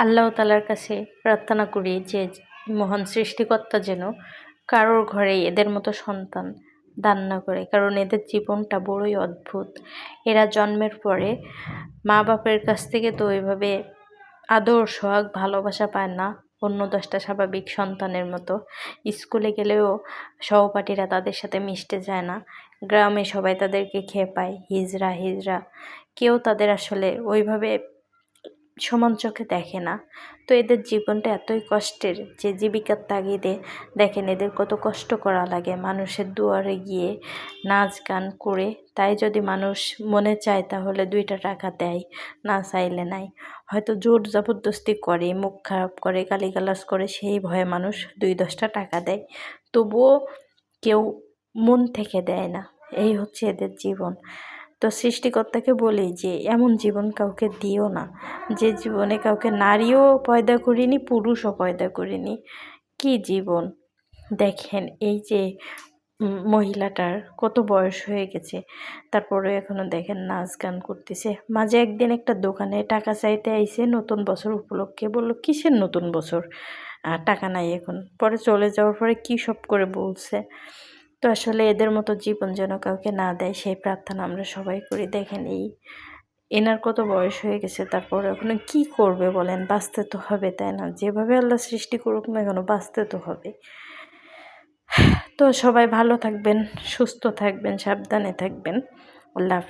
আল্লাহ তাআলার কাছে প্রার্থনা করি যে মহান সৃষ্টিকর্তা যেন কারোর ঘরে এদের মতো সন্তান দান না করে, কারণ এদের জীবনটা বড়ই অদ্ভুত। এরা জন্মের পরে মা বাপের কাছ থেকে তো ওইভাবে আদর সোহাগ ভালোবাসা পায় না অন্য 10টা স্বাভাবিক সন্তানের মতো। স্কুলে গেলেও সহপাঠীরা তাদের সাথে মিশতে চায় না। গ্রামে সবাই তাদেরকে খেপায়, হিজড়া হিজড়া, কেউ তাদের আসলে ওইভাবে সমান চোখে দেখে না। তো এদের জীবনটা এতই কষ্টের যে জীবিকার তাগিদে দেখেন এদের কত কষ্ট করা লাগে, মানুষের দুয়ারে গিয়ে নাচ গান করে। তাই যদি মানুষ মনে চায় তাহলে 2টা টাকা দেয়, না চাইলে নাই। হয়তো জোর জবরদস্তি করে, মুখ খারাপ করে, গালিগালাজ করে, সেই ভয়ে মানুষ 2-10টা টাকা দেয়, তবুও কেউ মন থেকে দেয় না। এই হচ্ছে এদের জীবন। তো সৃষ্টিকর্তাকে বলি যে এমন জীবন কাউকে দিও না, যে জীবনে কাউকে নারীও পয়দা করিনি, পুরুষও পয়দা করিনি। কি জীবন! দেখেন এই যে মহিলাটার কত বয়স হয়ে গেছে, তারপরে এখনো দেখেন নাচ গান করতেছে। মাঝে একদিন একটা দোকানে টাকা চাইতে আইছে নতুন বছর উপলক্ষে, বললো কিসের নতুন বছর, টাকা নাই এখন। পরে চলে যাওয়ার পরে কী সব করে বলছে। তো আসলে এদের মতো জীবন যেন কাউকে না দেয়, সেই প্রার্থনা আমরা সবাই করি। দেখেন এনার কত বয়স হয়ে গেছে, তারপরে ওখানে কি করবে বলেন, বাঁচতে তো হবে, তাই না? যেভাবে আল্লাহ সৃষ্টি করুক না কেন, বাঁচতে তো হবে। তো সবাই ভালো থাকবেন, সুস্থ থাকবেন, সাবধানে থাকবেন। আল্লাহ হাফেজ।